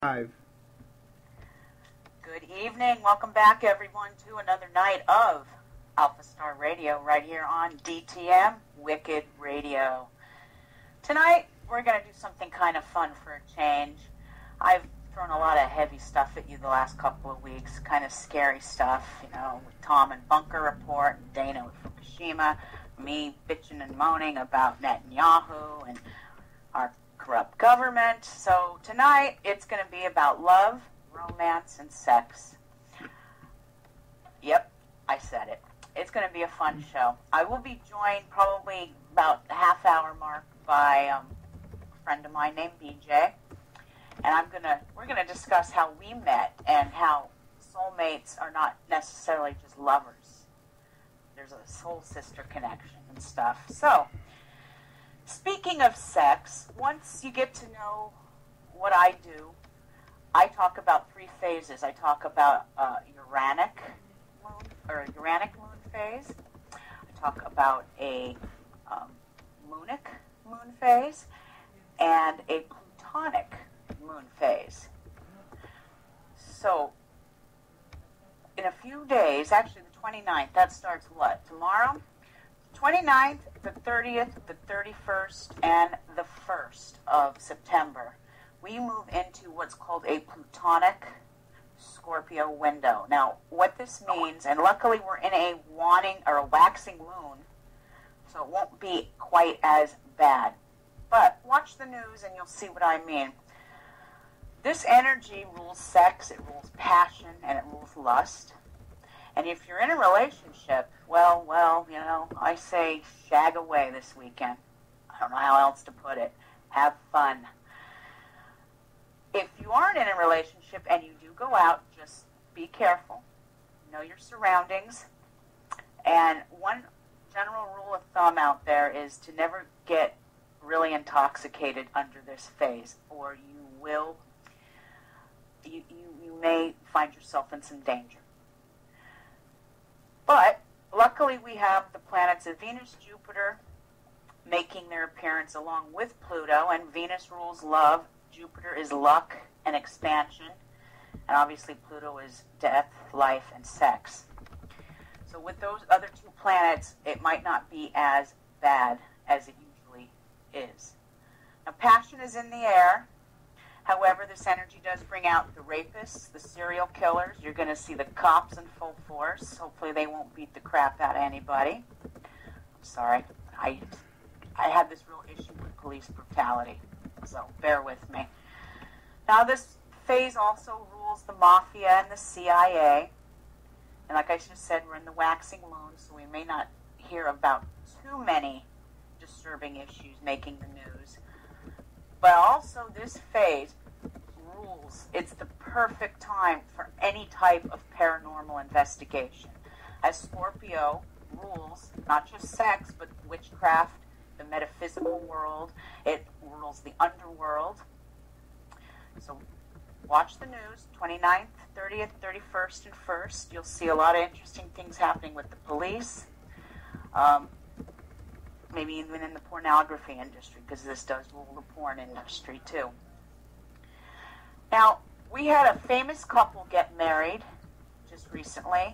Five. Good evening. Welcome back, everyone, to another night of Alpha Star Radio right here on DTM Wicked Radio. Tonight, we're going to do something kind of fun for a change. I've thrown a lot of heavy stuff at you the last couple of weeks, kind of scary stuff, with Tom and Bunker Report, and Dana with Fukushima, me bitching and moaning about Netanyahu and our corrupt government. So tonight, it's going to be about love, romance, and sex. Yep, I said it. It's going to be a fun show. I will be joined probably about the half-hour mark by a friend of mine named BJ, and we're gonna discuss how we met and how soulmates are not necessarily just lovers. There's a soul sister connection and stuff. So, speaking of sex, once you get to know what I do, I talk about three phases. I talk about Uranic moon phase. I talk about a Moonic moon phase and a Plutonic moon phase. So, in a few days, actually the 29th, that starts what? Tomorrow? 29th, the 30th, the 31st, and the 1st of September, we move into what's called a Plutonic Scorpio window. Now, what this means, and luckily we're in a waxing moon, so it won't be quite as bad. But watch the news and you'll see what I mean. This energy rules sex, it rules passion, and it rules lust. And if you're in a relationship, well, I say shag away this weekend. I don't know how else to put it. Have fun. If you aren't in a relationship and you do go out, just be careful. Know your surroundings. And one general rule of thumb out there is to never get really intoxicated under this phase, or you may find yourself in some danger. But luckily we have the planets of Venus, Jupiter making their appearance along with Pluto, and Venus rules love, Jupiter is luck and expansion, and obviously Pluto is death, life, and sex. So with those other two planets, it might not be as bad as it usually is. Now, passion is in the air. However, this energy does bring out the rapists, the serial killers. You're going to see the cops in full force. Hopefully they won't beat the crap out of anybody. I'm sorry. I had this real issue with police brutality, so bear with me. Now, this phase also rules the mafia and the CIA. And like I just said, we're in the waxing moon, so we may not hear about too many disturbing issues making the news. But also this phase rules. It's the perfect time for any type of paranormal investigation. As Scorpio rules not just sex, but witchcraft, the metaphysical world. It rules the underworld. So watch the news, 29th, 30th, 31st, and 1st. You'll see a lot of interesting things happening with the police. Maybe even in the pornography industry, because this does rule the porn industry too. Now, we had a famous couple get married just recently,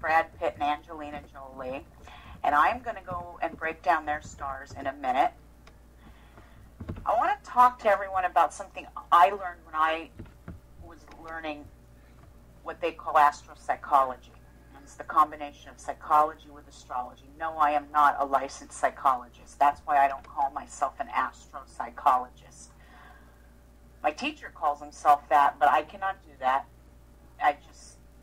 Brad Pitt and Angelina Jolie, and I'm going to go and break down their stars in a minute. I want to talk to everyone about something I learned when I was learning what they call astropsychology. It's the combination of psychology with astrology. No, I am not a licensed psychologist. That's why I don't call myself an astropsychologist. My teacher calls himself that, but I cannot do that.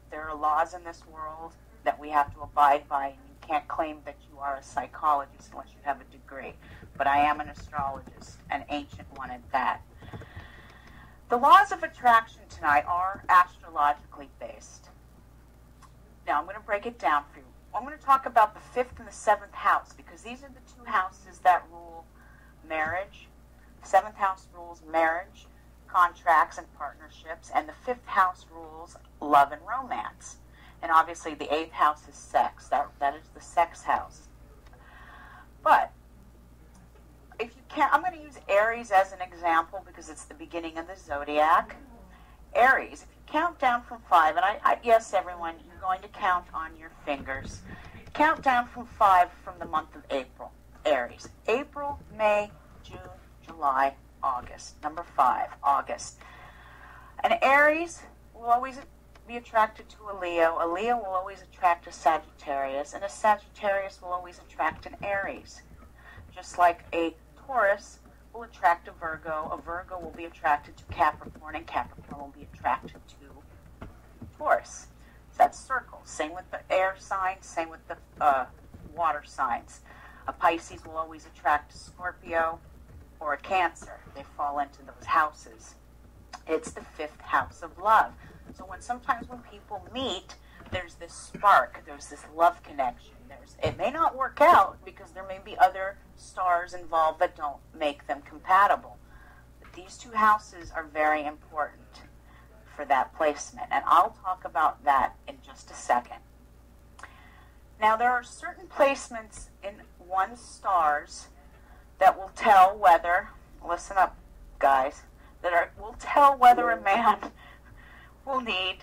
There are laws in this world that we have to abide by, and you can't claim that you are a psychologist unless you have a degree. But I am an astrologist, an ancient one at that. The laws of attraction tonight are astrologically based. Now, I'm going to break it down for you. I'm going to talk about the 5th and the 7th house, because these are the two houses that rule marriage. The 7th house rules marriage, contracts, and partnerships, and the 5th house rules love and romance. And obviously, the 8th house is sex. That is the sex house. But if you can't, I'm going to use Aries as an example because it's the beginning of the zodiac. Aries, if you count down from 5, and yes, everyone, you're going to count on your fingers. Count down from 5 from the month of April. Aries. April, May, June, July, August. Number 5, August. An Aries will always be attracted to a Leo. A Leo will always attract a Sagittarius, and a Sagittarius will always attract an Aries. Just like a Taurus will attract a Virgo will be attracted to Capricorn, and Capricorn will be attracted to Taurus. So that's circles. Same with the air signs, same with the water signs. A Pisces will always attract a Scorpio or a Cancer. They fall into those houses. It's the 5th house of love. So sometimes when people meet, there's this spark, there's this love connection. It may not work out because there may be other stars involved that don't make them compatible. But these 2 houses are very important for that placement, and I'll talk about that in just a second. Now, there are certain placements in one's stars that will tell whether, listen up, guys, will tell whether a man will need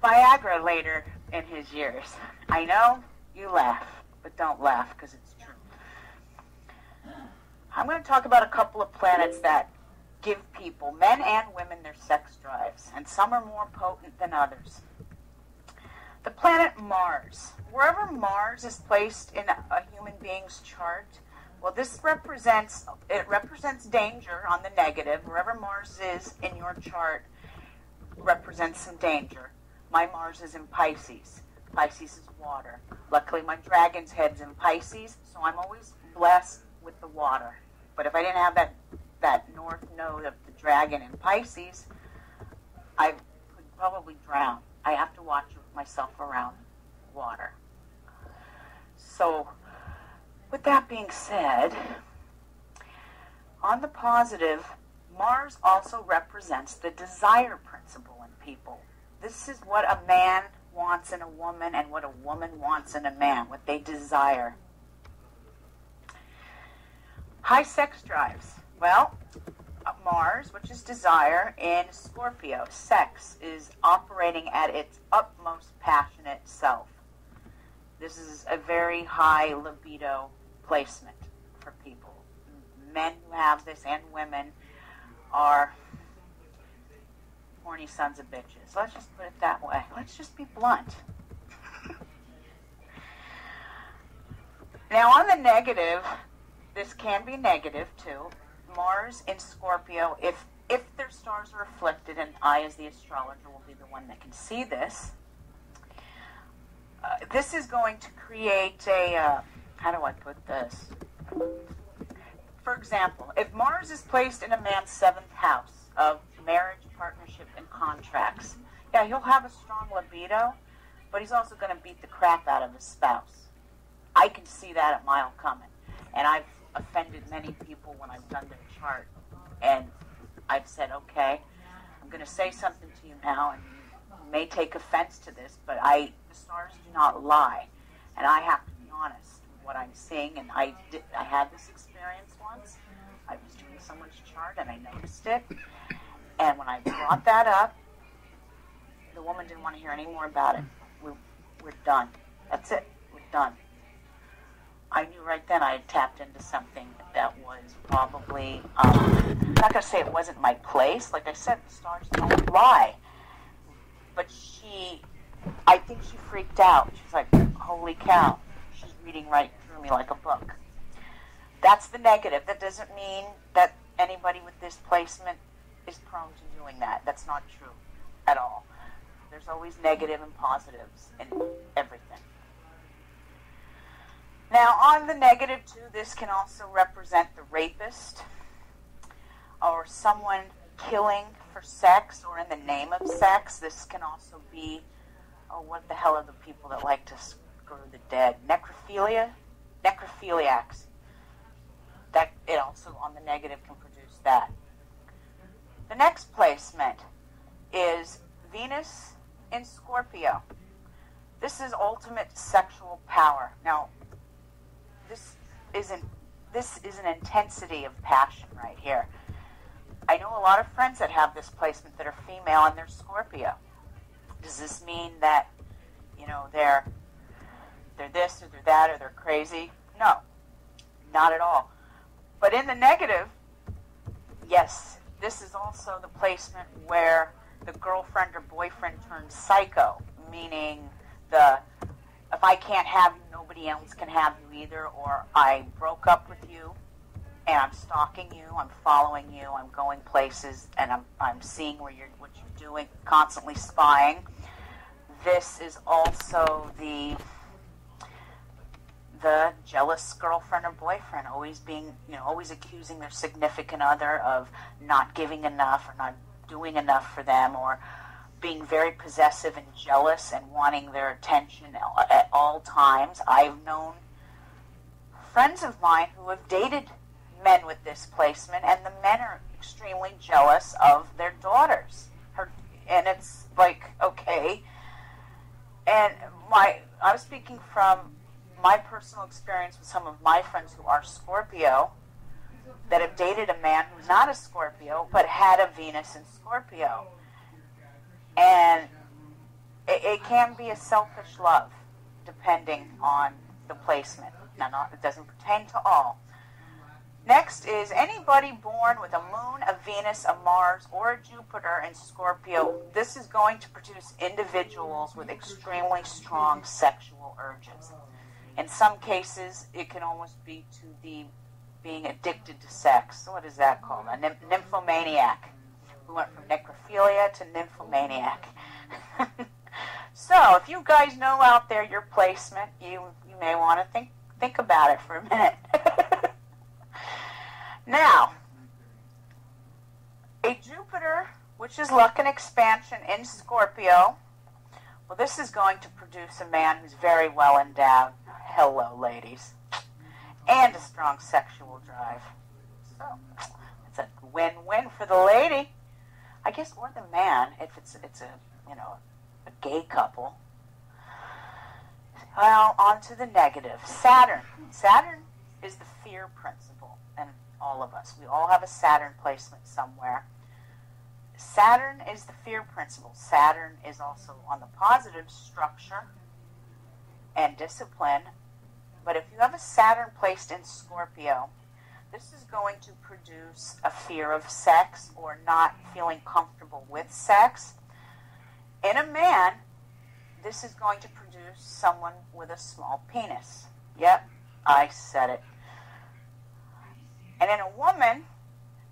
Viagra later in his years. I know you laugh, but don't laugh because it's true. I'm going to talk about a couple of planets that give people, men and women, their sex drives, and some are more potent than others. The planet Mars. Wherever Mars is placed in a human being's chart, well, this represents danger on the negative. Wherever Mars is in your chart represents some danger. My Mars is in Pisces. Pisces is water. Luckily, my dragon's head's in Pisces, so I'm always blessed with the water. But if I didn't have that north node of the dragon in Pisces, I could probably drown. I have to watch myself around water. So, with that being said, on the positive, Mars also represents the desire principle in people. This is what a man wants in a woman and what a woman wants in a man, what they desire. High sex drives. Well, Mars, which is desire, in Scorpio, sex is operating at its utmost passionate self. This is a very high libido placement for people. Men who have this and women are horny sons of bitches. Let's just put it that way. Let's just be blunt. Now, on the negative, this can be negative too. Mars in Scorpio, if their stars are afflicted, and I as the astrologer will be the one that can see this, this is going to create a, how do I put this? For example, if Mars is placed in a man's 7th house of marriage, partnership, and contracts, yeah, he'll have a strong libido, but he's also going to beat the crap out of his spouse. I can see that a mile coming. And I've offended many people when I've done their chart. And I've said, okay, I'm going to say something to you now, and you may take offense to this, but the stars do not lie. And I have to be honest with what I'm seeing. And I had this experience once. I was doing someone's chart, and I noticed it. And when I brought that up, the woman didn't want to hear any more about it. We're done. That's it. We're done. I knew right then I had tapped into something that was probably, I'm not going to say it wasn't my place. Like I said, the stars don't lie. But I think she freaked out. She's like, holy cow. She's reading right through me like a book. That's the negative. That doesn't mean that anybody with this placement is prone to doing that. That's not true at all. There's always negative and positives in everything. Now, on the negative, too, this can also represent the rapist or someone killing for sex or in the name of sex. This can also be, what the hell are the people that like to screw the dead? Necrophilia? Necrophiliacs. That, it also, on the negative, can produce that. The next placement is Venus in Scorpio. This is ultimate sexual power. Now, this isn't this is an intensity of passion right here. I know a lot of friends that have this placement that are female and they're Scorpio. Does this mean that, you know, they're this or they're that or they're crazy? No, not at all. But in the negative, yes, this is also the placement where the girlfriend or boyfriend turns psycho, meaning if I can't have you, nobody else can have you either, or I broke up with you and I'm stalking you, I'm following you, I'm going places, and I'm seeing what you're doing, constantly spying. This is also the jealous girlfriend or boyfriend, always being, always accusing their significant other of not giving enough or not doing enough for them, or being very possessive and jealous and wanting their attention at all times. I've known friends of mine who have dated men with this placement, and the men are extremely jealous of their daughters. And it's like, okay. And I was speaking from my personal experience with some of my friends who are Scorpio that have dated a man who's not a Scorpio but had a Venus in Scorpio. And it can be a selfish love depending on the placement. Now, it doesn't pertain to all. Next is anybody born with a moon, a Venus, a Mars, or a Jupiter in Scorpio. This is going to produce individuals with extremely strong sexual urges. In some cases, it can almost be to the being addicted to sex. What is that called? A nymphomaniac. We went from necrophilia to nymphomaniac. So, if you guys know out there your placement, you may want to think about it for a minute. Now, a Jupiter, which is luck and expansion in Scorpio, well, this is going to produce a man who's very well endowed. Hello, ladies. And a strong sexual drive. So, it's a win-win for the lady, I guess, or the man, if it's a gay couple. Well, on to the negative. Saturn. Saturn is the fear principle, and all of us. We all have a Saturn placement somewhere. Saturn is the fear principle. Saturn is also on the positive structure and discipline. But if you have a Saturn placed in Scorpio, this is going to produce a fear of sex or not feeling comfortable with sex. In a man, this is going to produce someone with a small penis. Yep, I said it. And in a woman,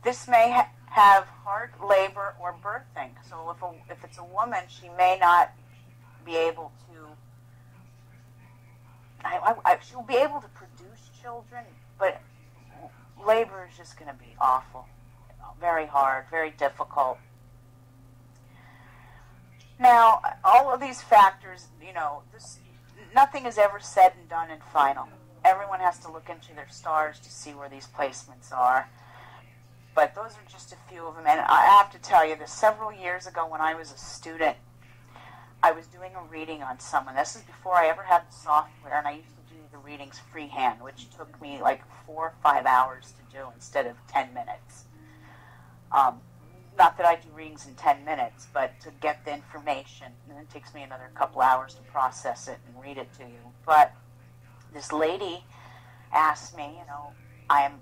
this may have hard labor or birthing. So if it's a woman, she may not be able to, she'll be able to produce children, but labor is just going to be awful. Very hard, very difficult. Now, all of these factors, nothing is ever said and done and final. Everyone has to look into their stars to see where these placements are. But those are just a few of them. And I have to tell you that several years ago when I was a student, I was doing a reading on someone. This is before I ever had the software, and I used to do the readings freehand, which took me like 4 or 5 hours to do instead of 10 minutes. Not that I do readings in 10 minutes, but to get the information. And it takes me another couple hours to process it and read it to you. But this lady asked me, I am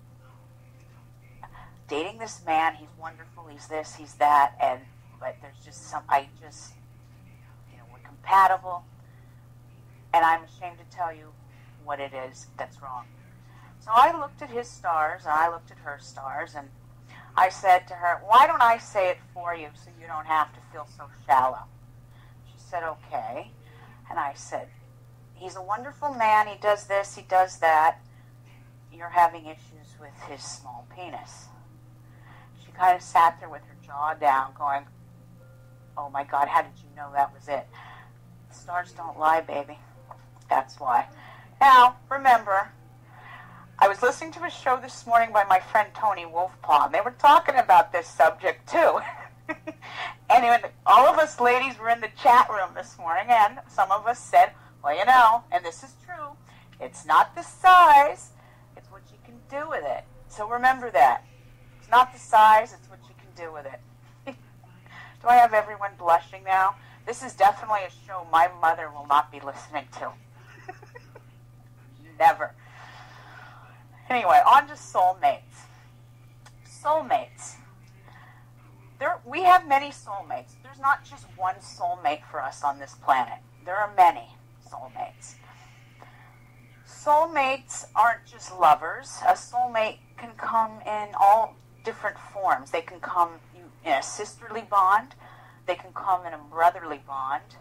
dating this man, he's wonderful, he's this, he's that, but there's just we're compatible, and I'm ashamed to tell you what it is that's wrong. So I looked at his stars, and I looked at her stars, and I said to her, why don't I say it for you so you don't have to feel so shallow? She said, okay. And I said, he's a wonderful man, he does this, he does that. You're having issues with his small penis. She kind of sat there with her jaw down going, oh my God, how did you know that was it? The stars don't lie, baby. That's why. Now, remember, I was listening to a show this morning by my friend Tony Wolfpaw, and they were talking about this subject too. And all of us ladies were in the chat room this morning, and some of us said, well, and this is true, it's not the size, it's what you can do with it. So remember that. It's not the size, it's what you can do with it. Do I have everyone blushing now? This is definitely a show my mother will not be listening to. Never. Anyway, on to soulmates. Soulmates. We have many soulmates. There's not just one soulmate for us on this planet. There are many soulmates. Soulmates aren't just lovers. A soulmate can come in all different forms. They can come in a sisterly bond. They can come in a brotherly bond.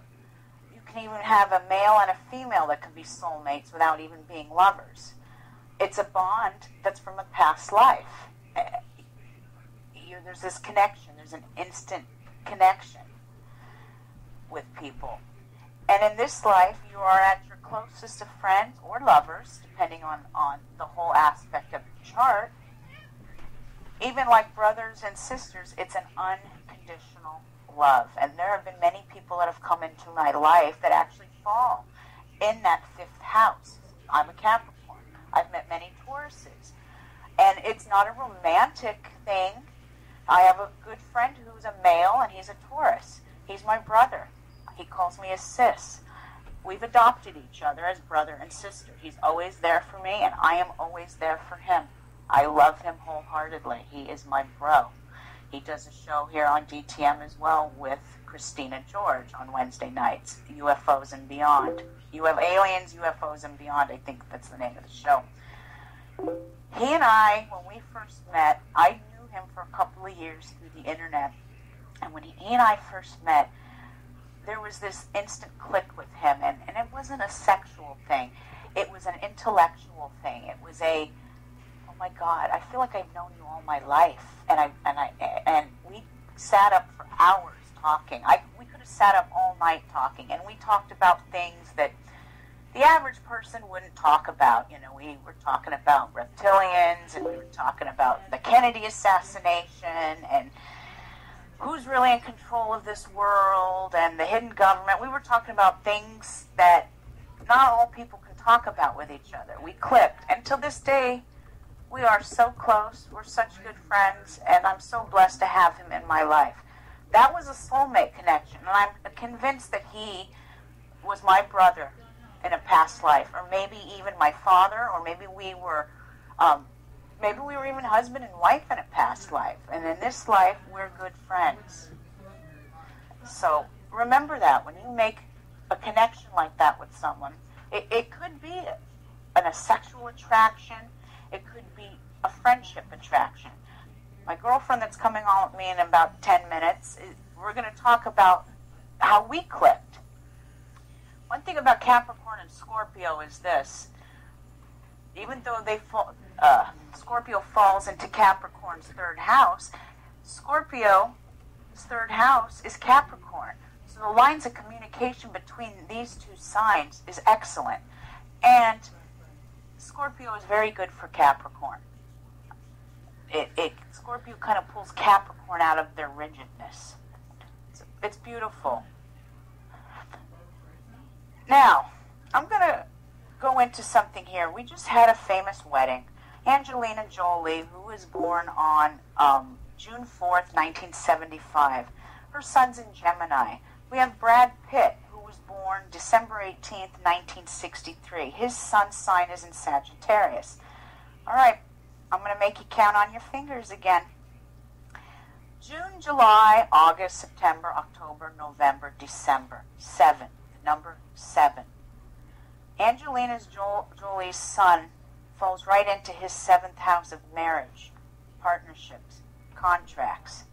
You can even have a male and a female that can be soulmates without even being lovers. It's a bond that's from a past life. There's this connection. There's an instant connection with people. And in this life, you are at your closest of friends or lovers, depending on the whole aspect of the chart. Even like brothers and sisters, it's an unconditional love. And there have been many people that have come into my life that actually fall in that fifth house. I'm a Capricorn. I've met many Tauruses. And it's not a romantic thing. I have a good friend who's a male, and he's a Taurus. He's my brother. He calls me a sis. We've adopted each other as brother and sister. He's always there for me, and I am always there for him. I love him wholeheartedly. He is my bro. He does a show here on DTM as well with Christina George on Wednesday nights, UFOs and Beyond. You have Aliens, UFOs, and Beyond. I think that's the name of the show. He and I, when we first met, I knew him for a couple of years through the internet. And when he and I first met, there was this instant click with him. And it wasn't a sexual thing. It was an intellectual thing. It was a, oh my God, I feel like I've known you all my life. And we sat up for hours talking. We could have sat up all night talking. And we talked about things that the average person wouldn't talk about. You know, we were talking about reptilians, and we were talking about the Kennedy assassination, and who's really in control of this world, and the hidden government. We were talking about things that not all people can talk about with each other. We clicked. And till this day, we are so close. We're such good friends, and I'm so blessed to have him in my life. That was a soulmate connection, and I'm convinced that he was my brother in a past life, or maybe even my father, or maybe we were even husband and wife in a past life. And in this life, we're good friends. So remember that when you make a connection like that with someone, it could be a sexual attraction. It could be a friendship attraction. My girlfriend that's coming on with me in about 10 minutes, we're going to talk about how we clicked. One thing about Capricorn and Scorpio is this. Even though Scorpio falls into Capricorn's third house, Scorpio's third house is Capricorn. So the lines of communication between these two signs is excellent. And Scorpio is very good for Capricorn. Scorpio kind of pulls Capricorn out of their rigidness. It's beautiful. Now, I'm going to go into something here. We just had a famous wedding. Angelina Jolie, who was born on June 4th, 1975. Her son's in Gemini. We have Brad Pitt, who was born December 18th, 1963. His sun's sign is in Sagittarius. All right, I'm going to make you count on your fingers again. June, July, August, September, October, November, December. 7. Number 7. Angelina Jolie's son falls right into his 7th house of marriage, partnerships, contracts.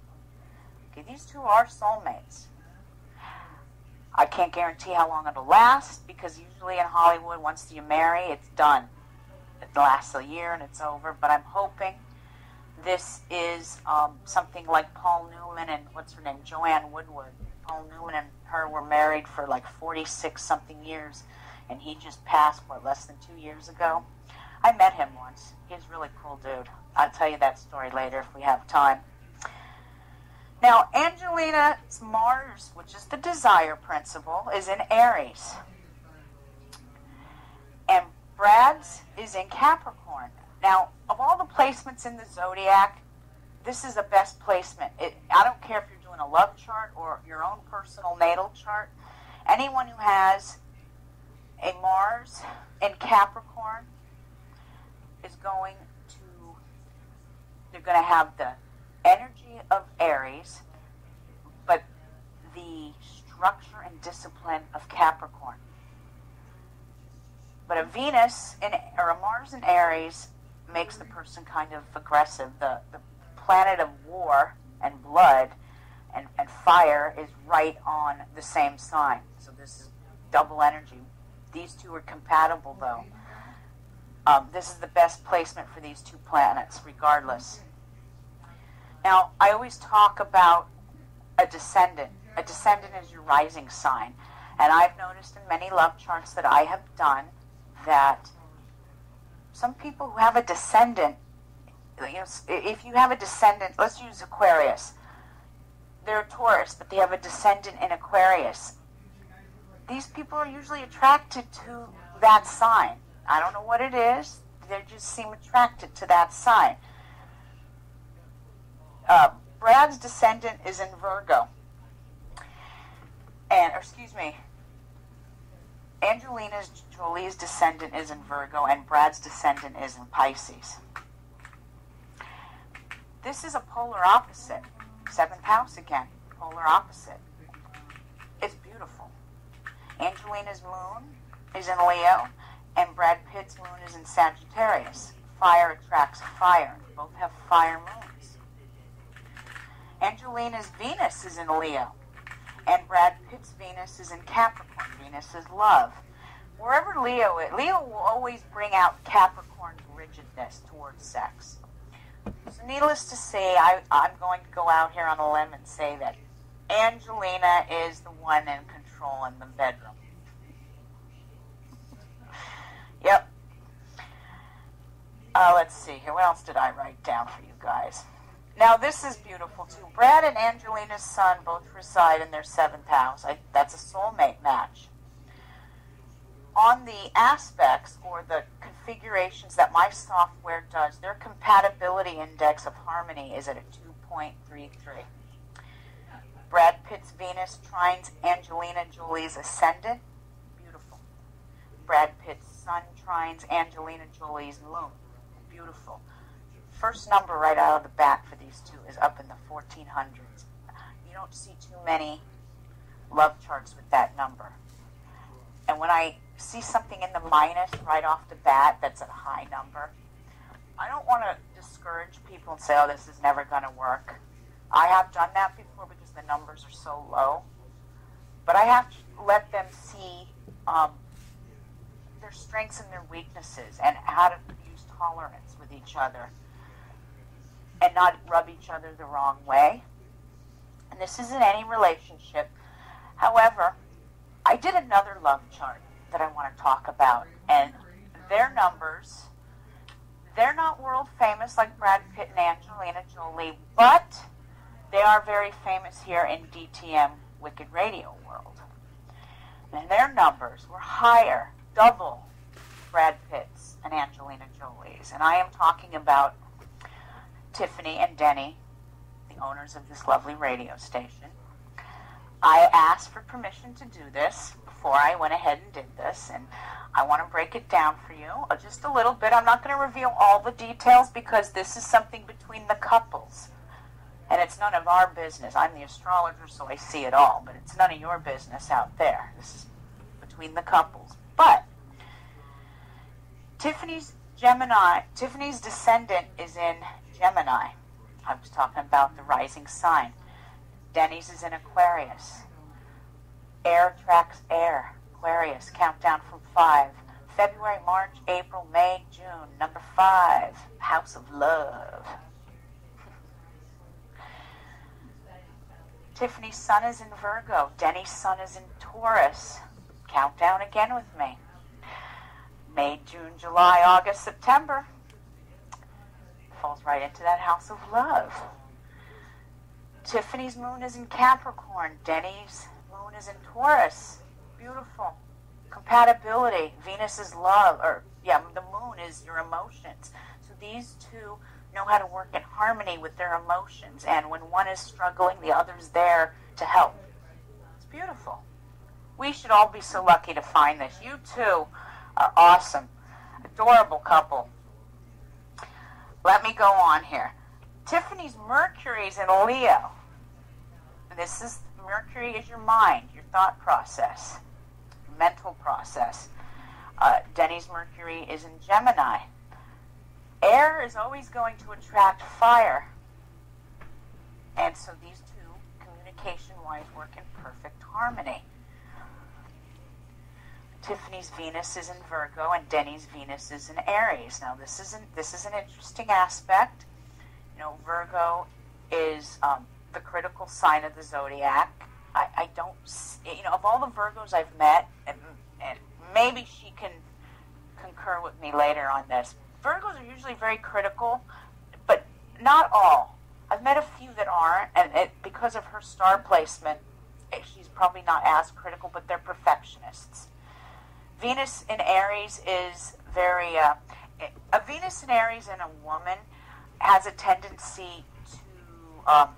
Okay, these two are soulmates. I can't guarantee how long it'll last, because usually in Hollywood, once you marry, it's done. It lasts a year and it's over, but I'm hoping this is something like Paul Newman and, what's her name, Joanne Woodward. Paul Newman and her were married for like 46-something years, and he just passed, less than 2 years ago? I met him once. He's a really cool dude. I'll tell you that story later if we have time. Now, Angelina's Mars, which is the desire principle, is in Aries. And Brad's is in Capricorn. Now, of all the placements in the zodiac, this is the best placement. I don't care if you're doing a love chart or your own personal natal chart. Anyone who has a Mars in Capricorn is they're going to have the energy of Aries, but the structure and discipline of Capricorn. But a Mars in Aries makes the person kind of aggressive. The planet of war and blood and fire is right on the same sign. So this is double energy. These two are compatible, though. This is the best placement for these two planets, regardless. Now, I always talk about a descendant. A descendant is your rising sign. And I've noticed in many love charts that I have done that some people who have a descendant, if you have a descendant, let's use Aquarius. They're a Taurus, but they have a descendant in Aquarius. These people are usually attracted to that sign. I don't know what it is. They just seem attracted to that sign. Brad's descendant is in Virgo. Angelina Jolie's descendant is in Virgo, and Brad's descendant is in Pisces. This is a polar opposite. 7th house again, polar opposite. It's beautiful. Angelina's moon is in Leo, and Brad Pitt's moon is in Sagittarius. Fire attracts fire. Both have fire moons. Angelina's Venus is in Leo, and Brad Pitt's Venus is in Capricorn. Venus is love. Wherever Leo is, Leo will always bring out Capricorn's rigidness towards sex. So needless to say, I'm going to go out here on a limb and say that Angelina is the one in control in the bedroom. Yep. Let's see here. What else did I write down for you guys? Now, this is beautiful, too. Brad and Angelina's son both reside in their 7th house. That's a soulmate match. On the aspects or the configurations that my software does, their compatibility index of harmony is at a 2.33. Brad Pitt's Venus trines Angelina Jolie's ascendant. Beautiful. Brad Pitt's sun trines Angelina Jolie's moon. Beautiful. First number right out of the bat for these two is up in the 1400s. You don't see too many love charts with that number. And when I see something in the minus right off the bat that's a high number, I don't want to discourage people and say, oh, this is never going to work. I have done that before because the numbers are so low. But I have to let them see their strengths and their weaknesses and how to use tolerance with each other and not rub each other the wrong way. And this isn't any relationship. However, I did another love chart that I want to talk about, and their numbers, they're not world famous like Brad Pitt and Angelina Jolie, but they are very famous here in DTM Wicked Radio world. And their numbers were higher, double Brad Pitt's and Angelina Jolie's. And I am talking about Tiffany and Denny, the owners of this lovely radio station. I asked for permission to do this before I went ahead and did this, and I want to break it down for you just a little bit. I'm not going to reveal all the details because this is something between the couples, and it's none of our business. I'm the astrologer, so I see it all, but it's none of your business out there. This is between the couples. But Tiffany's descendant is in Gemini. I was talking about the rising sign. Denny's is in Aquarius. Air attracts air. Aquarius, countdown from 5. February, March, April, May, June. Number 5, House of Love. Tiffany's sun is in Virgo. Denny's sun is in Taurus. Countdown again with me. May, June, July, August, September. Falls right into that House of Love. Tiffany's moon is in Capricorn. Denny's moon is in Taurus. Beautiful. Compatibility. Venus is love. The moon is your emotions. So these two know how to work in harmony with their emotions, and when one is struggling, the other's there to help. It's beautiful. We should all be so lucky to find this. You two are awesome. Adorable couple. Let me go on here. Tiffany's Mercury's in Leo. This is, Mercury is your mind, your thought process, your mental process. Denny's Mercury is in Gemini. Air is always going to attract fire. And so these two, communication-wise, work in perfect harmony. Tiffany's Venus is in Virgo and Denny's Venus is in Aries. Now this is an interesting aspect. You know, Virgo is the critical sign of the zodiac. I don't, you know, of all the Virgos I've met, and maybe she can concur with me later on this, Virgos are usually very critical, but not all. I've met a few that aren't, and because of her star placement, she's probably not as critical, but they're perfectionists. Venus in Aries is very, a Venus in Aries in a woman has a tendency to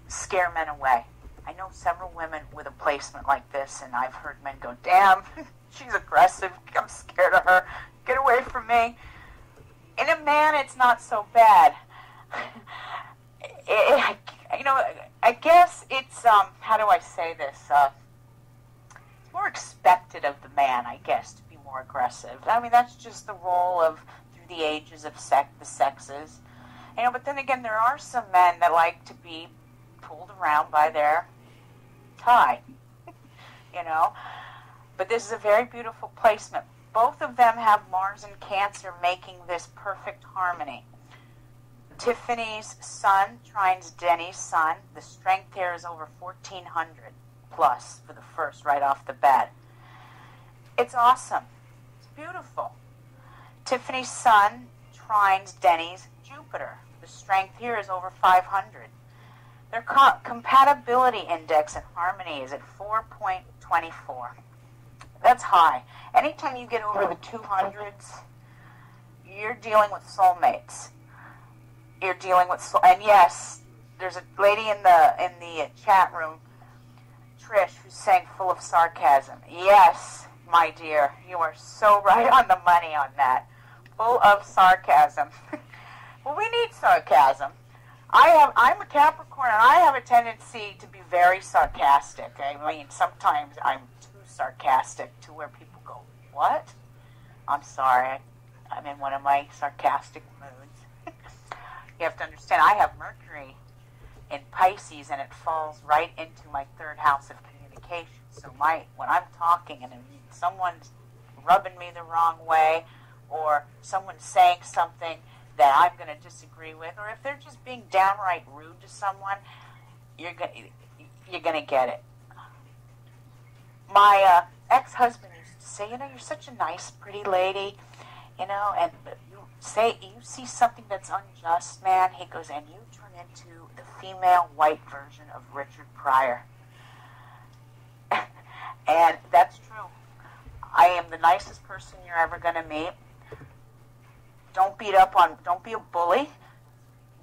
scare men away. I know several women with a placement like this, and I've heard men go, damn, she's aggressive, I'm scared of her, get away from me. In a man, it's not so bad. You know, I guess it's, how do I say this? It's more expected of the man, I guess, to be more aggressive. I mean, that's just the role of, through the ages of the sexes. You know, but then again, there are some men that like to be pulled around by their tie, you know. But this is a very beautiful placement. Both of them have Mars and Cancer, making this perfect harmony. Tiffany's Sun trines Denny's Sun. The strength here is over 1,400 plus for the first right off the bat. It's awesome. It's beautiful. Tiffany's Sun trines Denny's Jupiter. The strength here is over 500. Their compatibility index and harmony is at 4.24. That's high. Anytime you get over the 200s, you're dealing with soulmates. You're dealing with and yes, there's a lady in the chat room, Trish, who's saying full of sarcasm. Yes, my dear, you are so right on the money on that. Full of sarcasm. Well, we need sarcasm. I'm a Capricorn, and I have a tendency to be very sarcastic. I mean, sometimes I'm too sarcastic to where people go, what? I'm sorry. I'm in one of my sarcastic moods. You have to understand, I have Mercury in Pisces, and it falls right into my third house of communication. So when I'm talking and someone's rubbing me the wrong way, or someone's saying something that I'm going to disagree with, or if they're just being downright rude to someone, you're going to get it. My ex-husband used to say, you know, you're such a nice, pretty lady, you know, and you see something that's unjust, man, he goes, and you turn into the female white version of Richard Pryor. And that's true. I am the nicest person you're ever going to meet. Don't be a bully.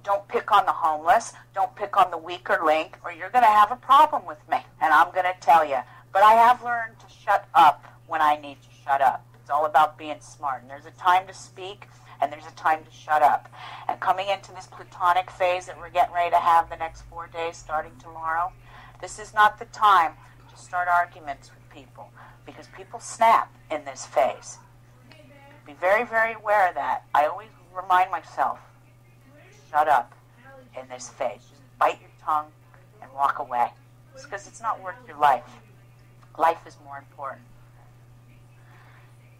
Don't pick on the homeless. Don't pick on the weaker link, or you're going to have a problem with me, and I'm going to tell you. But I have learned to shut up when I need to shut up. It's all about being smart, and there's a time to speak, and there's a time to shut up. And coming into this Plutonic phase that we're getting ready to have the next 4 days starting tomorrow, this is not the time to start arguments with people, because people snap in this phase. Be very, very aware of that. I always remind myself, shut up in this phase. Just bite your tongue and walk away. It's because it's not worth your life. Life is more important.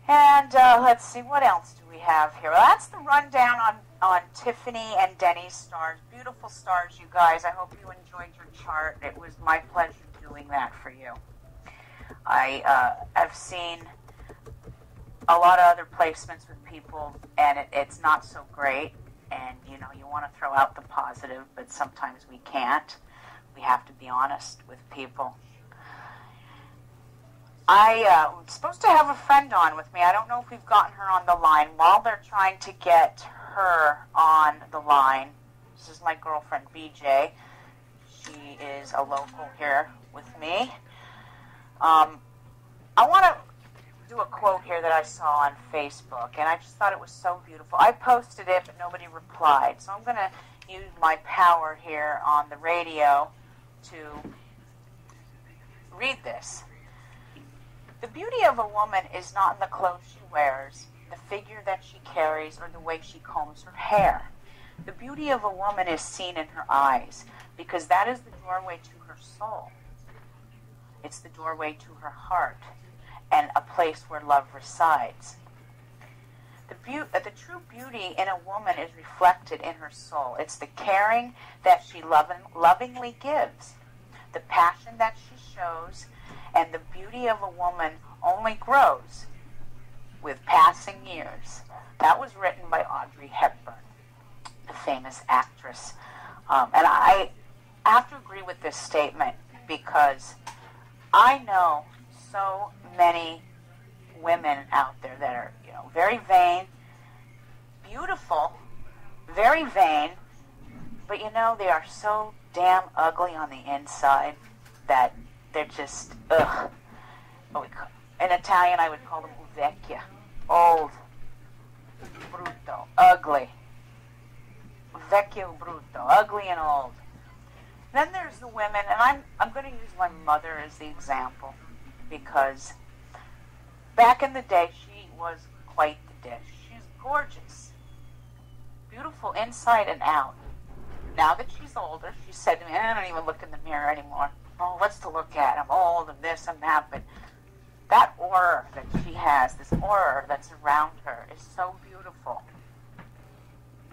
And let's see, what else do we have here? Well, that's the rundown on Tiffany and Denny's stars. Beautiful stars, you guys. I hope you enjoyed your chart. It was my pleasure doing that for you. I've seen a lot of other placements with people, and it's not so great. And, you know, you want to throw out the positive, but sometimes we can't. We have to be honest with people. I'm supposed to have a friend on with me. I don't know if we've gotten her on the line. While they're trying to get her on the line. This is my girlfriend, BJ. She is a local here with me. I want to do a quote here that I saw on Facebook, and I just thought it was so beautiful. I posted it, but nobody replied. So I'm going to use my power here on the radio to read this. The beauty of a woman is not in the clothes she wears, the figure that she carries, or the way she combs her hair. The beauty of a woman is seen in her eyes, because that is the doorway to her soul. It's the doorway to her heart, and a place where love resides. The true beauty in a woman is reflected in her soul. It's the caring that she lovingly gives, the passion that she shows, and the beauty of a woman only grows with passing years. That was written by Audrey Hepburn, the famous actress. And I have to agree with this statement because I know so many women out there that are, very vain, beautiful, very vain, but they are so damn ugly on the inside that they're just, ugh. In Italian, I would call them vecchia, old, brutto, ugly. Vecchio brutto, ugly and old. Then there's the women, and I'm going to use my mother as the example because back in the day, she was quite the dish. She's gorgeous, beautiful inside and out. Now that she's older, she said to me, I don't even look in the mirror anymore. Oh, what's to look at? I'm old and this and that. But that aura that she has, this aura that's around her, is so beautiful.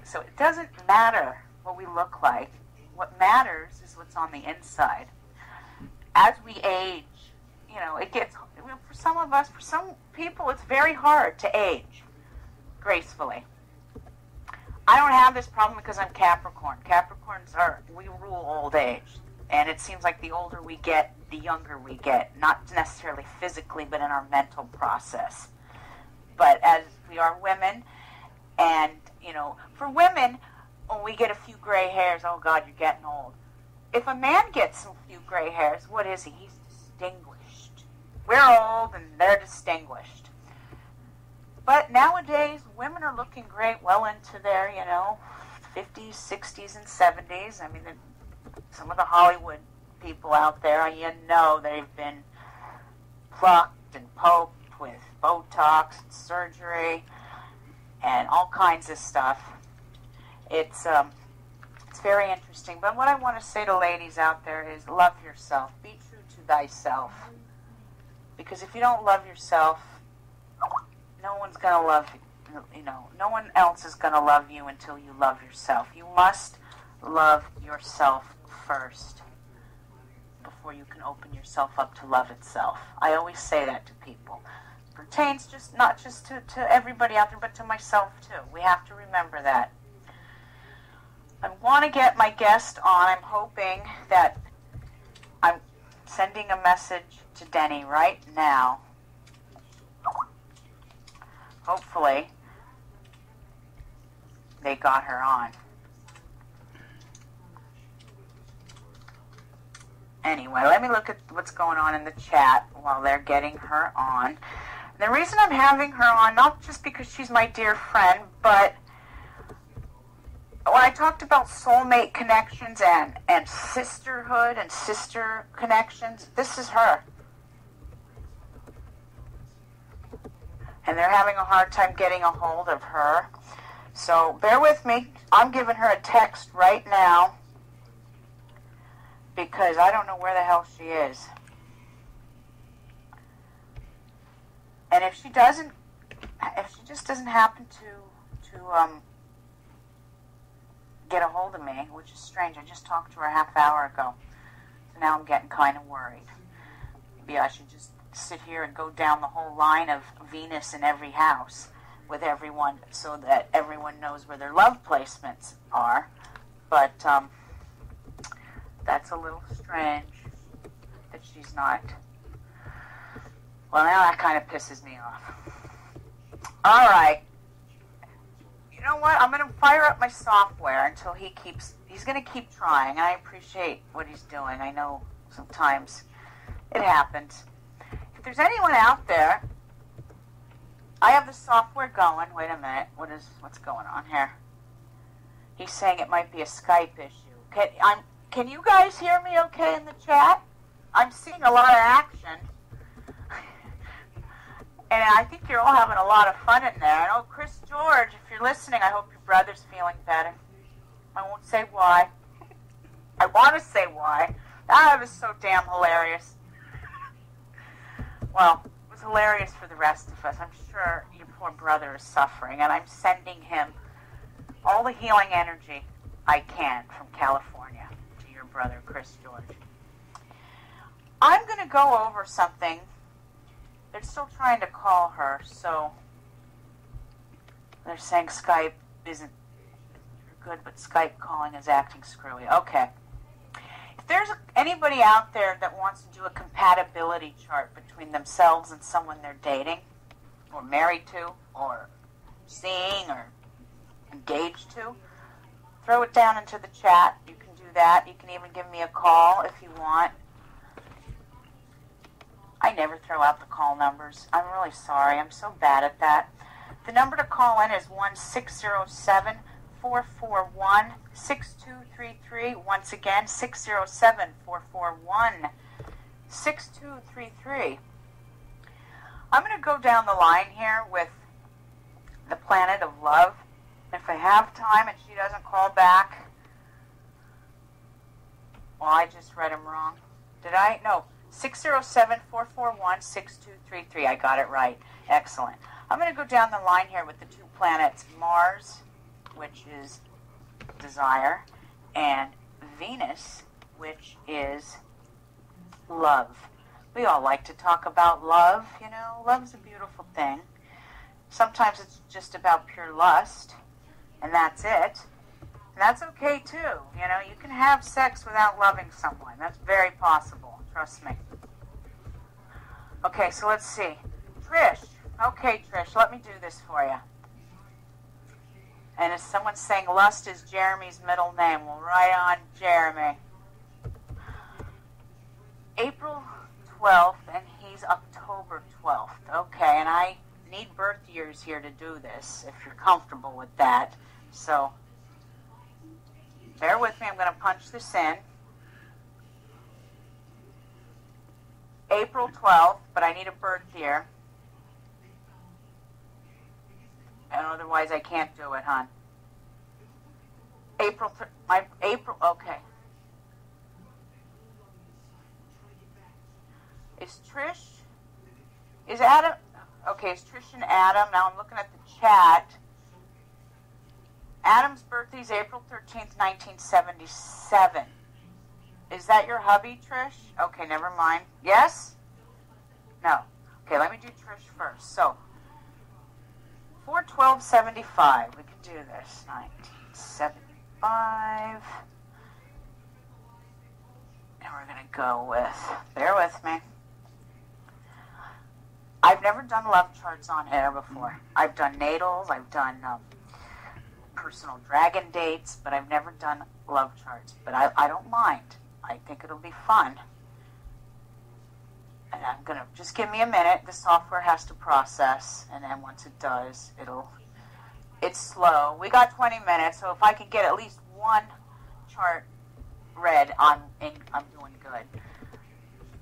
So it doesn't matter what we look like. What matters is what's on the inside. As we age, it gets, for some of us, for some people, it's very hard to age gracefully. I don't have this problem because I'm Capricorn. Capricorns we rule old age. And it seems like the older we get, the younger we get. Not necessarily physically, but in our mental process. But as we are women, and, for women, when we get a few gray hairs, oh God, you're getting old. If a man gets a few gray hairs, what is he? He's distinguished. We're old and they're distinguished. But nowadays, women are looking great well into their, 50s, 60s, and 70s. I mean, some of the Hollywood people out there, they've been plucked and poked with Botox and surgery and all kinds of stuff. It's very interesting. But what I want to say to ladies out there is love yourself. Be true to thyself. Because if you don't love yourself, no one's going to love you. No one else is going to love you until you love yourself. You must love yourself first before you can open yourself up to love itself. I always say that to people. It pertains not just to everybody out there, but to myself too. We have to remember that. I want to get my guest on. I'm hoping that I'm sending a message to Denny right now. Hopefully they got her on. Anyway, let me look at what's going on in the chat while they're getting her on. The reason I'm having her on, not just because she's my dear friend, but when I talked about soulmate connections and sisterhood and sister connections, this is her. And they're having a hard time getting a hold of her. So bear with me. I'm giving her a text right now because I don't know where the hell she is. And if she just doesn't happen to get a hold of me, which is strange. I just talked to her a half hour ago. So now I'm getting kind of worried. Maybe I should just sit here and go down the whole line of Venus in every house with everyone so that everyone knows where their love placements are. But that's a little strange that she's not. Well, now that kind of pisses me off. All right. know what? I'm going to fire up my software until he's going to keep trying. And I appreciate what he's doing. I know sometimes it happens. If there's anyone out there, I have the software going. Wait a minute. What's going on here? He's saying it might be a Skype issue. Can you guys hear me okay in the chat? I'm seeing a lot of action. And I think you're all having a lot of fun in there. And Chris George, if you're listening, I hope your brother's feeling better. I won't say why. I want to say why. That was so damn hilarious. Well, it was hilarious for the rest of us. I'm sure your poor brother is suffering, and I'm sending him all the healing energy I can from California to your brother, Chris George. I'm going to go over something. They're still trying to call her, so they're saying Skype isn't good, but Skype calling is acting screwy. Okay. If there's anybody out there that wants to do a compatibility chart between themselves and someone they're dating, or married to, or seeing, or engaged to, throw it down into the chat. You can do that. You can even give me a call if you want. I never throw out the call numbers. I'm really sorry. I'm so bad at that. The number to call in is 1-607-441-6233. Once again, 607-441-6233. I'm going to go down the line here with the planet of love. If I have time and she doesn't call back, well, I just read him wrong. Did I? No. 607-441-6233. I got it right. Excellent. I'm going to go down the line here with the two planets, Mars, which is desire, and Venus, which is love. We all like to talk about love, you know. Love's a beautiful thing. Sometimes it's just about pure lust, and that's it. And that's okay, too. You know, you can have sex without loving someone. That's very possible. Trust me. Okay, so let's see. Trish. Okay, Trish, let me do this for you. And if someone's saying lust is Jeremy's middle name, well, right on, Jeremy. April 12th, and he's October 12th. Okay, and I need birth years here to do this, if you're comfortable with that. So, bear with me. I'm going to punch this in. April 12th, but I need a birth year. And otherwise I can't do it, hon. April, okay. Is Adam, okay, is Trish and Adam, now I'm looking at the chat. Adam's birthday is April 13th, 1977. Is that your hubby, Trish? Okay, never mind. Yes? No. Okay, let me do Trish first. So, 4/12/75. We can do this. 1975. And we're going to go with, bear with me. I've never done love charts on air before. I've done natals. I've done personal dragon dates, but I've never done love charts. But I don't mind. I think it'll be fun. And I'm going to, just give me a minute. The software has to process, and then once it does, it's slow. We got 20 minutes, so if I can get at least one chart read, I'm doing good.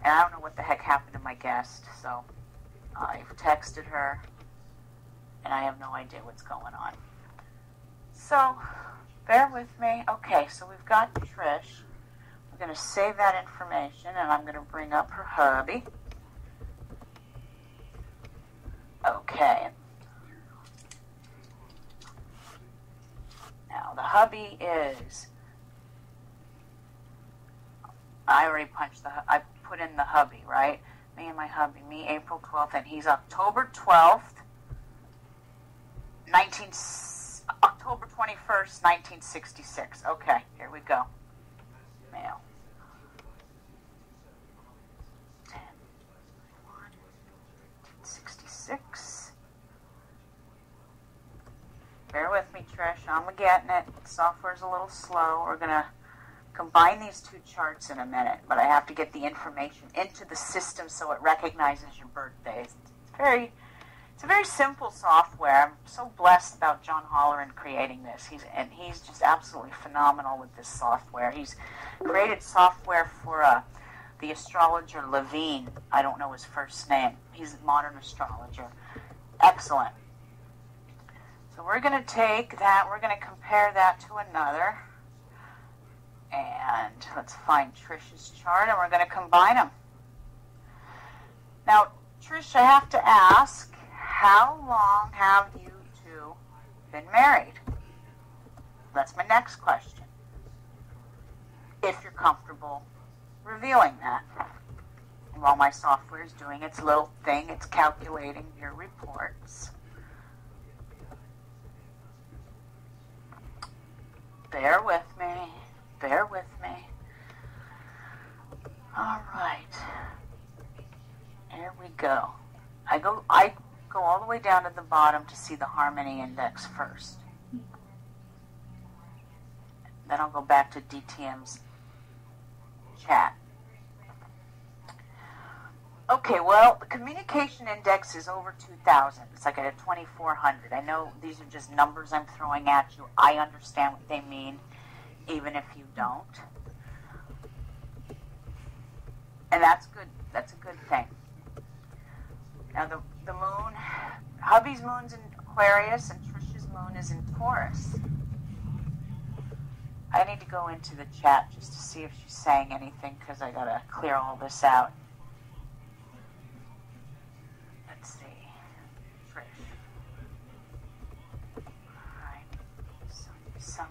And I don't know what the heck happened to my guest, so I've texted her, and I have no idea what's going on. So, bear with me. Okay, so we've got Trish. I'm going to save that information, and I'm going to bring up her hubby. Okay. Now, the hubby is... I already punched I put in the hubby, right? Me and my hubby. Me, April 12th, and he's October 12th, October 21st, 1966. Okay, here we go. Male. 1966. Bear with me, Trish. I'm getting it. Software's a little slow. We're going to combine these two charts in a minute, but I have to get the information into the system so it recognizes your birthdays. It's a very simple software. I'm so blessed about John Holleran creating this. He's just absolutely phenomenal with this software. He's created software for the astrologer Levine. I don't know his first name. He's a modern astrologer. Excellent. So we're going to take that, we're going to compare that to another. And let's find Trish's chart, and we're going to combine them. Now, Trish, I have to ask, how long have you two been married? That's my next question. If you're comfortable revealing that. While my software is doing its little thing, it's calculating your reports. Bear with me. Bear with me. All right. Here we go. I go all the way down to the bottom to see the harmony index first. Then I'll go back to DTM's chat. Okay, well, the communication index is over 2,000. It's like at a 2,400. I know these are just numbers I'm throwing at you. I understand what they mean, even if you don't. And that's good. That's a good thing. Now, the moon, hubby's moon's in Aquarius, and Trish's moon is in Taurus. I need to go into the chat just to see if she's saying anything, because I got to clear all this out. Let's see. Trish. Alright. Summer.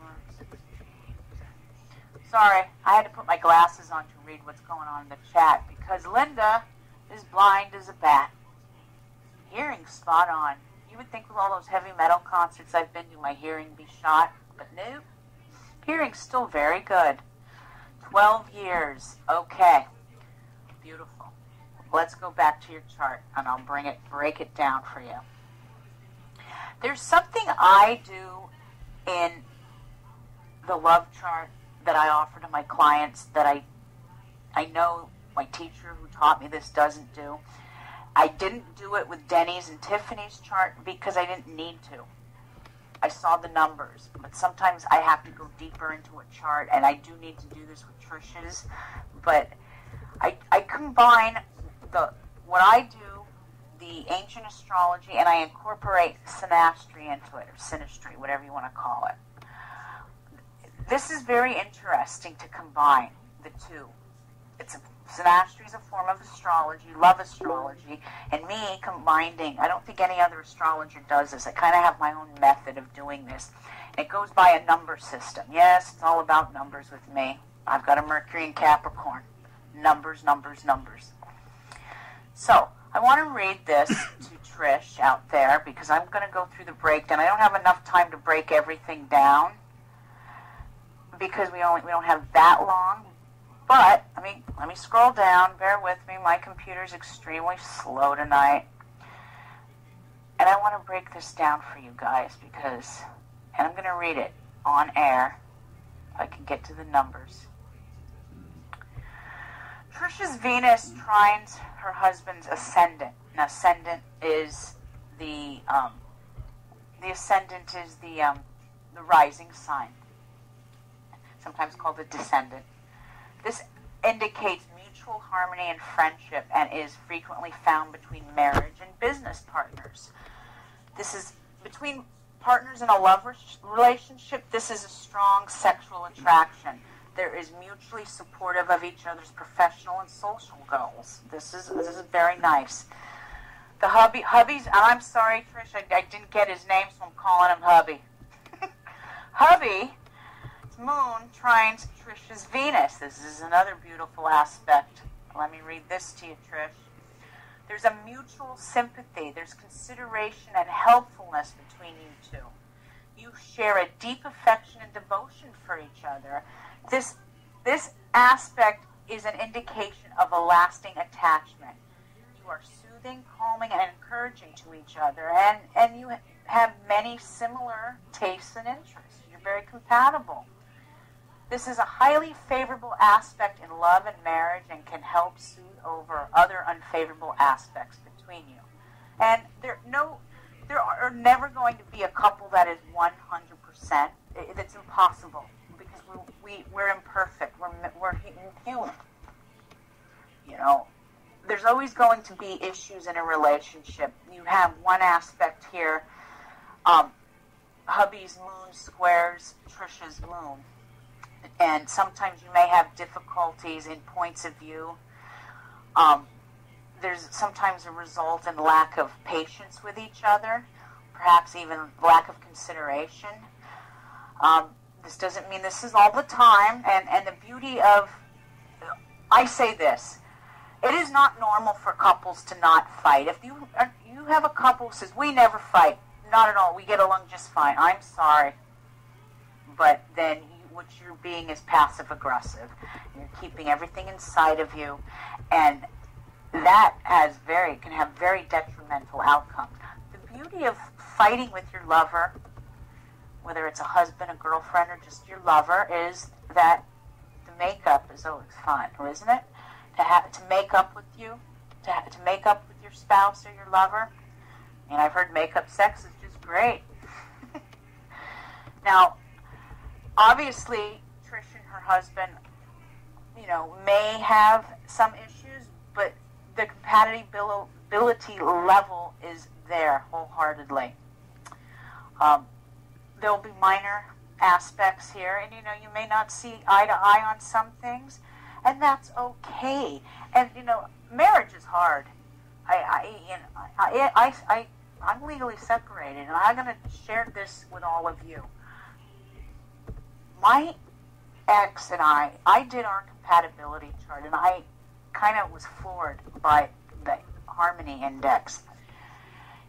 Sorry, I had to put my glasses on to read what's going on in the chat, because Linda is blind as a bat. Hearing spot on. You would think with all those heavy metal concerts I've been to, my hearing be shot, but no. Hearing's still very good. 12 years. Okay. Beautiful. Let's go back to your chart, and I'll break it down for you. There's something I do in the love chart that I offer to my clients that I know my teacher who taught me this doesn't do. I didn't do it with Denny's and Tiffany's chart because I didn't need to. I saw the numbers, but sometimes I have to go deeper into a chart, and I do need to do this with Trish's. But I combine what I do, the ancient astrology, and I incorporate synastry into it, or synastry, whatever you want to call it. This is very interesting to combine the two. Synastry is a form of astrology, love astrology, and me combining. I don't think any other astrologer does this. I kind of have my own method of doing this. It goes by a number system. Yes, it's all about numbers with me. I've got a Mercury in Capricorn. Numbers, numbers, numbers. So, I want to read this to Trish out there because I'm going to go through the breakdown. I don't have enough time to break everything down because we don't have that long. But, let me scroll down. Bear with me. My computer's extremely slow tonight. And I want to break this down for you guys because, and I'm going to read it on air if I can get to the numbers. Trisha's Venus trines her husband's ascendant. An ascendant is the ascendant is the rising sign, sometimes called the descendant. This indicates mutual harmony and friendship and is frequently found between marriage and business partners. This is between partners in a love relationship. This is a strong sexual attraction. There is mutually supportive of each other's professional and social goals. This is very nice. The hubby's, and I'm sorry, Trish, I didn't get his name, so I'm calling him hubby. Hubby. Moon trines Trish's Venus. This is another beautiful aspect. Let me read this to you, Trish. There's a mutual sympathy. There's consideration and helpfulness between you two. You share a deep affection and devotion for each other. This aspect is an indication of a lasting attachment. You you are soothing, calming, and encouraging to each other, and you have many similar tastes and interests. You're very compatible. This is a highly favorable aspect in love and marriage and can help soothe over other unfavorable aspects between you. And there are never going to be a couple that is 100%. It's impossible because we're imperfect. We're human. You know, there's always going to be issues in a relationship. You have one aspect here. Hubby's moon squares Trisha's moon. And sometimes you may have difficulties in points of view. There's sometimes a result in lack of patience with each other, perhaps even lack of consideration. This doesn't mean this is all the time. And the beauty of, I say this, it is not normal for couples to not fight. If you have a couple who says, we never fight, not at all, we get along just fine, I'm sorry. But then what you're being is passive-aggressive. You're keeping everything inside of you, and that can have very detrimental outcomes. The beauty of fighting with your lover, whether it's a husband, a girlfriend, or just your lover, is that the makeup is always fun, isn't it? To make up with you, to make up with your spouse or your lover. And I've heard makeup sex is just great. Now, obviously, Trish and her husband, may have some issues, but the compatibility level is there wholeheartedly. There'll be minor aspects here, and you may not see eye to eye on some things, and that's okay. And marriage is hard. I'm legally separated, and I'm going to share this with all of you. My ex and I did our compatibility chart, and I kind of was floored by the harmony index.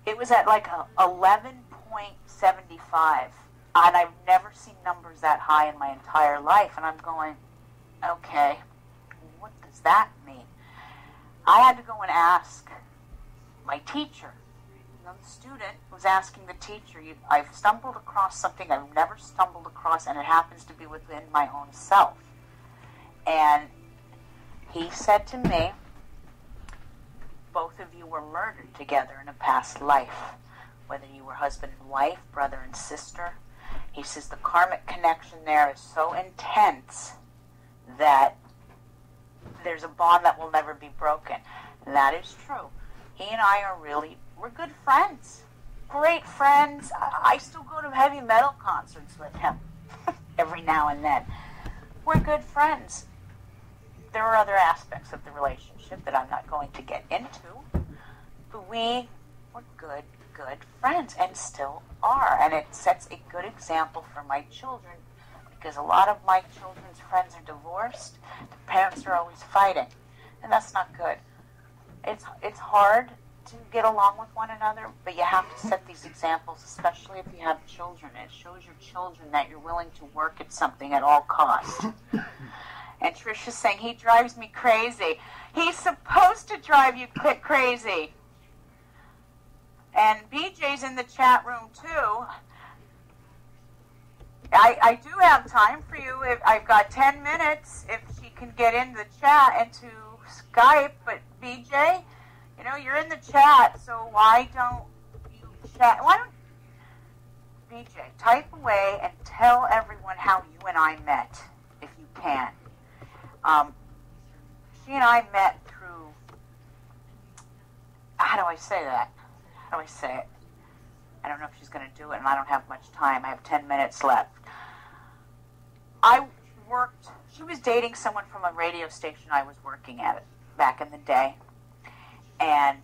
It was at like 11.75, and I've never seen numbers that high in my entire life, and I'm going, okay, what does that mean? I had to go and ask my teacher. The student was asking the teacher, I've stumbled across something I've never stumbled across, and it happens to be within my own self. And he said to me, both of you were murdered together in a past life, whether you were husband and wife, brother and sister. He says the karmic connection there is so intense that there's a bond that will never be broken. And that is true. He and I we're good friends. Great friends. I still go to heavy metal concerts with him every now and then. We're good friends. There are other aspects of the relationship that I'm not going to get into, but we were good friends and still are. And it sets a good example for my children, because a lot of my children's friends are divorced. The parents are always fighting, and that's not good. It's hard to get along with one another, but you have to set these examples, especially if you have children. It shows your children that you're willing to work at something at all costs. And Trish is saying, he drives me crazy. He's supposed to drive you crazy. And BJ's in the chat room, too. I do have time for you. I've got 10 minutes if she can get into the chat and to Skype. But BJ, you're in the chat, so why don't you chat? Why don't BJ type away and tell everyone how you and I met, if you can. She and I met through, how do I say that? How do I say it? I don't know if she's going to do it, and I don't have much time. I have 10 minutes left. She was dating someone from a radio station I was working at back in the day. And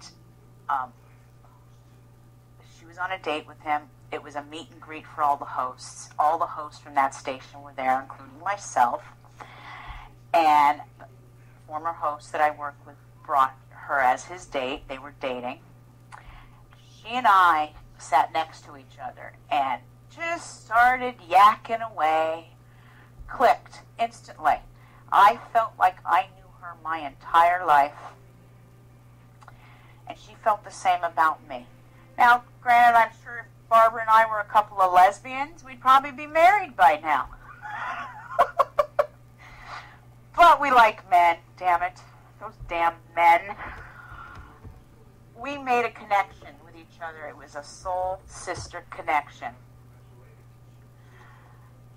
she was on a date with him. It was a meet and greet for all the hosts. All the hosts from that station were there, including myself. And the former host that I worked with brought her as his date. They were dating. She and I sat next to each other and just started yakking away. Clicked instantly. I felt like I knew her my entire life. she felt the same about me. Now, granted, I'm sure if Barbara and I were a couple of lesbians, we'd probably be married by now. But we like men, damn it. Those damn men. We made a connection with each other. It was a soul sister connection.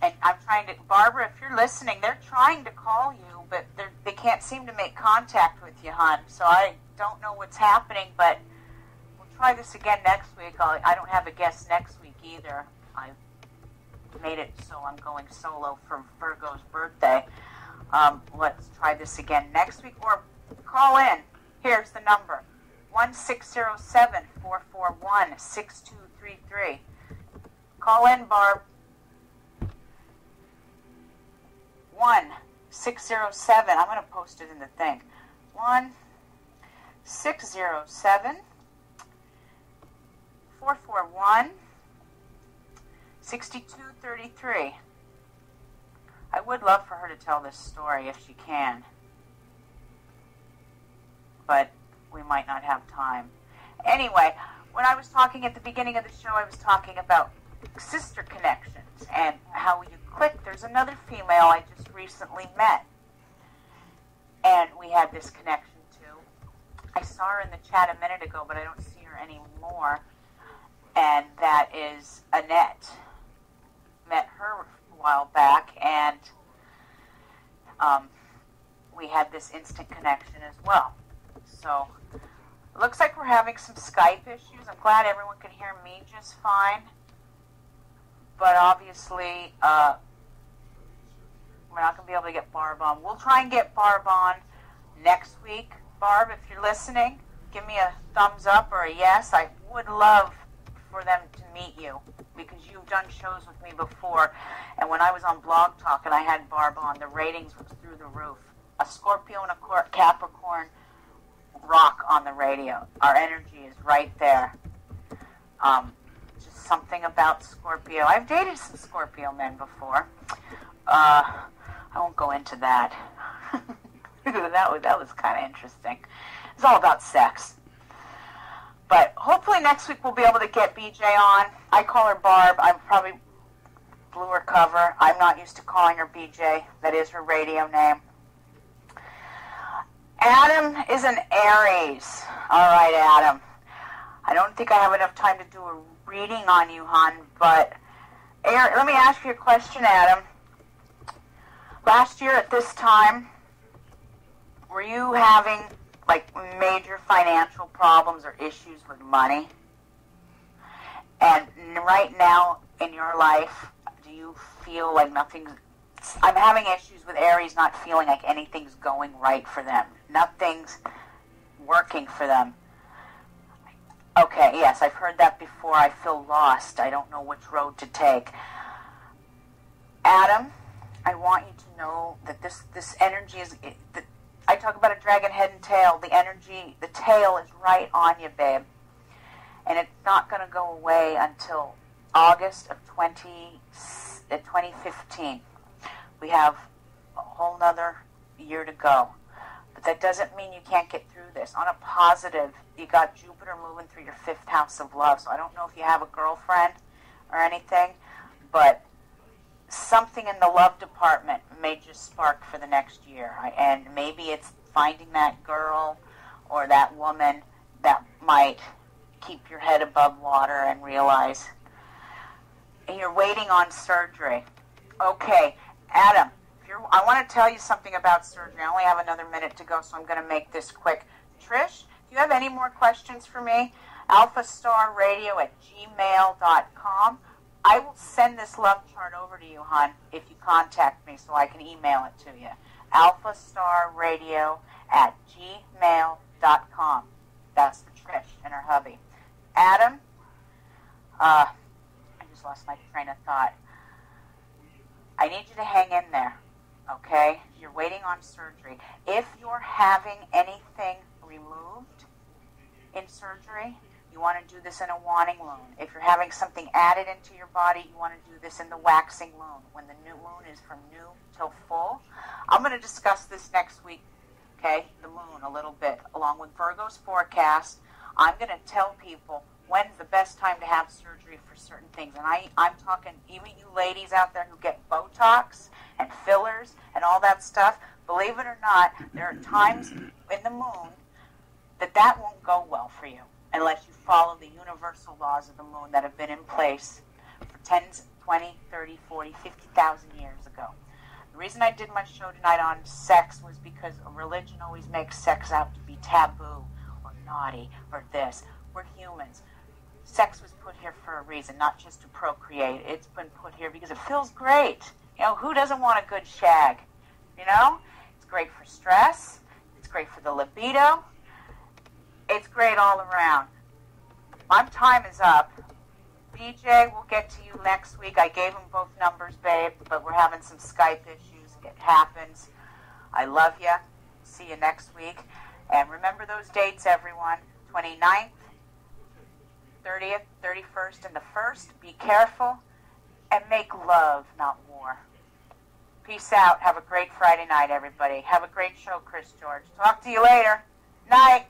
And I'm trying to, Barbara, if you're listening, they're trying to call you, but they can't seem to make contact with you, hon. So I don't know what's happening, but we'll try this again next week. I don't have a guest next week either. I made it so I'm going solo for Virgo's birthday. Let's try this again next week, or call in. Here's the number, 1-607-441-6233. Call in, Barb. 1-607, I'm going to post it in the thing, 1-607-441-6233. I would love for her to tell this story if she can, but we might not have time. Anyway, when I was talking at the beginning of the show, I was talking about sister connections and how you click. There's another female I just recently met, and we had this connection too. I saw her in the chat a minute ago, but I don't see her anymore, and that is Annette. Met her a while back, and we had this instant connection as well. So it looks like we're having some Skype issues. I'm glad everyone can hear me just fine, but obviously we're not going to be able to get Barb on. We'll try and get Barb on next week. Barb, if you're listening, give me a thumbs up or a yes. I would love for them to meet you, because you've done shows with me before, and when I was on Blog Talk and I had Barb on, the ratings were through the roof. A Scorpio and a Capricorn rock on the radio. Our energy is right there. Just something about Scorpio. I've dated some Scorpio men before. I won't go into that. that was kind of interesting. It's all about sex. But hopefully next week we'll be able to get BJ on. I call her Barb. I probably blew her cover. I'm not used to calling her BJ. That is her radio name. Adam is an Aries. All right, Adam. I don't think I have enough time to do a reading on you, hon, but let me ask you a question, Adam. Last year at this time, were you having like major financial problems or issues with money? And right now in your life, do you feel like nothing's... I'm having issues with Aries not feeling like anything's going right for them. Nothing's working for them. Okay, yes, I've heard that before. I feel lost. I don't know which road to take. Adam, I want you to know that this energy is... I talk about a dragon head and tail. The energy, the tail is right on you, babe. And it's not going to go away until August of 2015. We have a whole nother year to go. But that doesn't mean you can't get through this. On a positive, you got Jupiter moving through your 5th house of love. So I don't know if you have a girlfriend or anything, but something in the love department may just spark for the next year. And maybe it's finding that girl or that woman that might keep your head above water and realize you're waiting on surgery. Okay, Adam, I want to tell you something about surgery. I only have another minute to go, so I'm going to make this quick. Trish, do you have any more questions for me? alphastarradio@gmail.com. I will send this love chart over to you, hon, if you contact me so I can email it to you. alphastarradio@gmail.com. That's for Trish and her hubby. Adam, I just lost my train of thought. I need you to hang in there, okay? You're waiting on surgery. If you're having anything removed in surgery, you want to do this in a wanting loon. If you're having something added into your body, you want to do this in the waxing loon, when the new moon is from new till full. I'm going to discuss this next week, okay, the moon a little bit, along with Virgo's forecast. I'm going to tell people when's the best time to have surgery for certain things. And I'm talking even you ladies out there who get Botox and fillers and all that stuff. Believe it or not, there are times in the moon that won't go well for you unless you follow the universal laws of the moon that have been in place for 10, 20, 30, 40, 50,000 years ago. The reason I did my show tonight on sex was because a religion always makes sex out to be taboo or naughty or this. We're humans. Sex was put here for a reason, not just to procreate. It's been put here because it feels great. You know, who doesn't want a good shag? You know? It's great for stress. It's great for the libido. It's great all around. My time is up. BJ, we'll get to you next week. I gave him both numbers, babe, but we're having some Skype issues. It happens. I love you. See you next week. And remember those dates, everyone. 29th, 30th, 31st, and the 1st. Be careful and make love, not war. Peace out. Have a great Friday night, everybody. Have a great show, Chris George. Talk to you later. Night.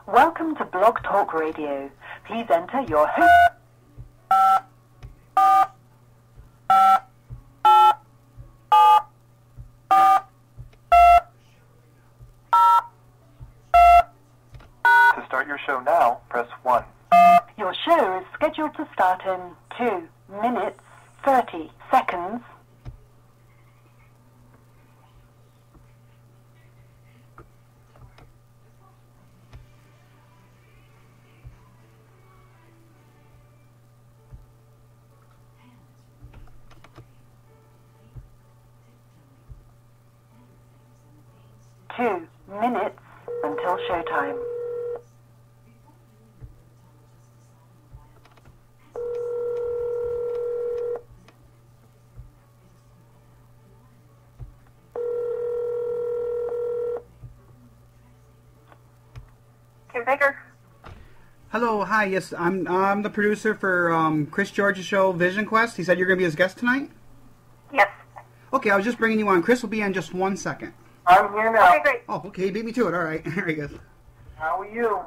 Welcome to Blog Talk Radio. Please enter your To start your show now, press 1. Your show is scheduled to start in 2 minutes, 30 seconds. Two minutes until showtime. Baker. Hello, hi, yes, I'm the producer for Chris George's show, Vision Quest. He said you're going to be his guest tonight? Yes. Okay, I was just bringing you on. Chris will be in just 1 second. I'm here now. Okay, great. Oh, okay, he beat me to it. All right, there he goes. How are you?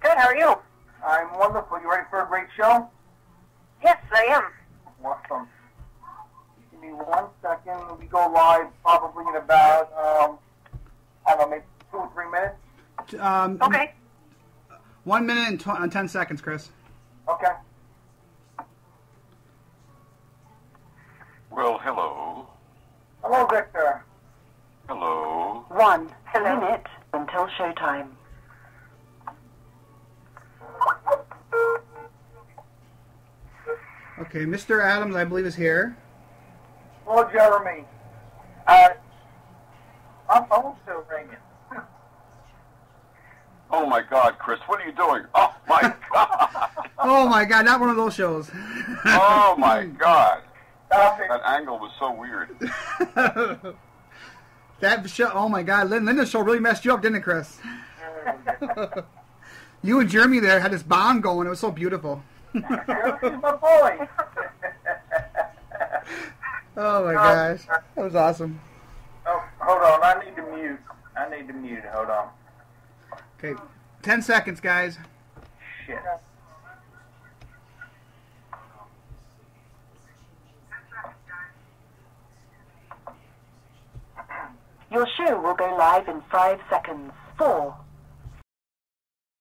Good, how are you? I'm wonderful. You ready for a great show? Yes, I am. Awesome. Give me 1 second. We go live probably in about, I don't know, maybe 2 or 3 minutes. Okay. 1 minute and 10 seconds, Chris. Okay. Well, hello. Hello, Victor. Hello. 1 Hello. minute until showtime. Okay, Mr. Adams, I believe, is here. Hello, Jeremy. My phone's still ringing. Oh, my God, Chris, what are you doing? Oh, my God. Oh, my God, not one of those shows. Oh, my God. Stop it. That angle was so weird. That show, oh, my God, Linda's show really messed you up, didn't it, Chris? You and Jeremy there had this bond going. It was so beautiful. Jeremy's my boy. Oh, my gosh. That was awesome. Oh, hold on. I need to mute. Hold on. Okay, 10 seconds, guys. Shit. Your show will go live in 5 seconds. 4,